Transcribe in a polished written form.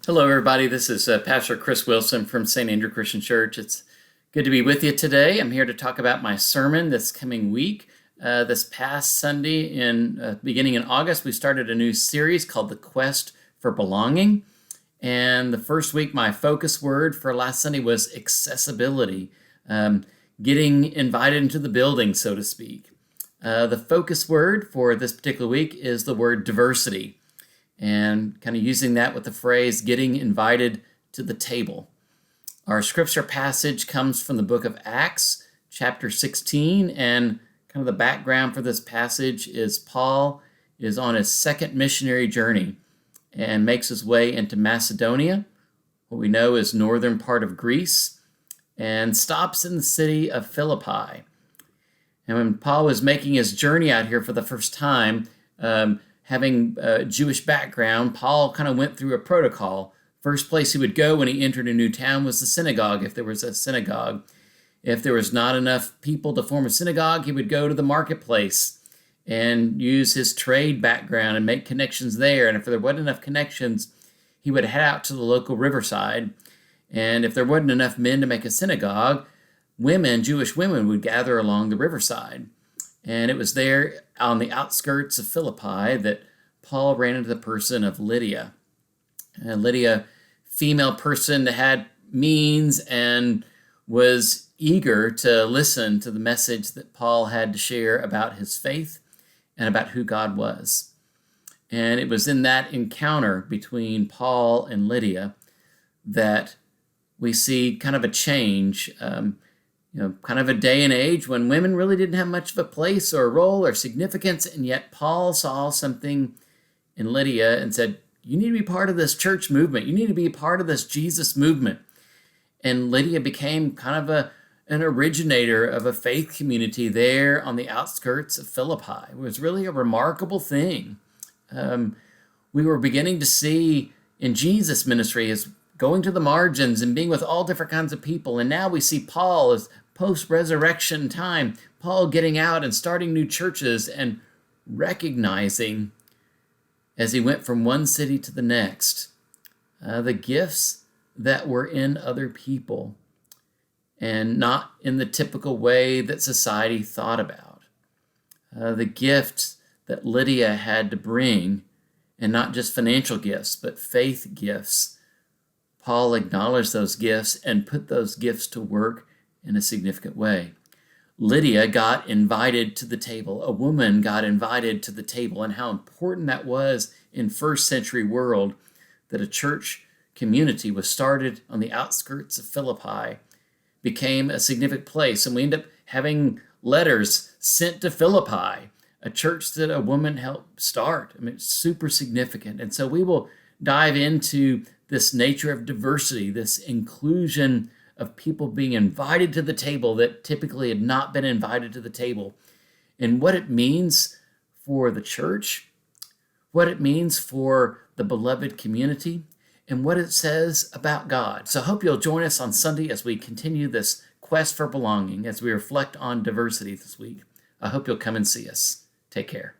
Hello, everybody. This is Pastor Chris Wilson from St. Andrew Christian Church. It's good to be with you today. I'm here to talk about my sermon this coming week. This past Sunday, beginning in August, we started a new series called The Quest for Belonging. And the first week, my focus word for last Sunday was accessibility, getting invited into the building, so to speak. The focus word for this particular week is the word diversity, and kind of using that with the phrase getting invited to the table. Our scripture passage comes from the book of Acts, chapter 16, and kind of the background for this passage is Paul is on his second missionary journey and makes his way into Macedonia, what we know is northern part of Greece, and stops in the city of Philippi. And when Paul was making his journey out here for the first time, having a Jewish background, Paul kind of went through a protocol. First place he would go when he entered a new town was the synagogue, if there was a synagogue. If there was not enough people to form a synagogue, he would go to the marketplace and use his trade background and make connections there. And if there wasn't enough connections, he would head out to the local riverside. And if there wasn't enough men to make a synagogue, Jewish women would gather along the riverside. And it was there on the outskirts of Philippi that Paul ran into the person of Lydia. Lydia, female person that had means and was eager to listen to the message that Paul had to share about his faith and about who God was. And it was in that encounter between Paul and Lydia that we see kind of a change, kind of a day and age when women really didn't have much of a place or a role or significance, and yet Paul saw something in Lydia and said, you need to be part of this church movement. You need to be part of this Jesus movement. And Lydia became kind of an originator of a faith community there on the outskirts of Philippi. It was really a remarkable thing. We were beginning to see in Jesus' ministry as going to the margins and being with all different kinds of people. And now we see Paul as post-resurrection time, Paul getting out and starting new churches and recognizing as he went from one city to the next, the gifts that were in other people and not in the typical way that society thought about. The gifts that Lydia had to bring, and not just financial gifts, but faith gifts. Paul acknowledged those gifts and put those gifts to work in a significant way. Lydia got invited to the table. A woman got invited to the table, and how important that was in first century world that a church community was started on the outskirts of Philippi, became a significant place. And we end up having letters sent to Philippi, a church that a woman helped start. I mean, it's super significant. And so we will dive into this nature of diversity, this inclusion of people being invited to the table that typically had not been invited to the table, and what it means for the church, what it means for the beloved community, and what it says about God. So I hope you'll join us on Sunday as we continue this quest for belonging, as we reflect on diversity this week. I hope you'll come and see us. Take care.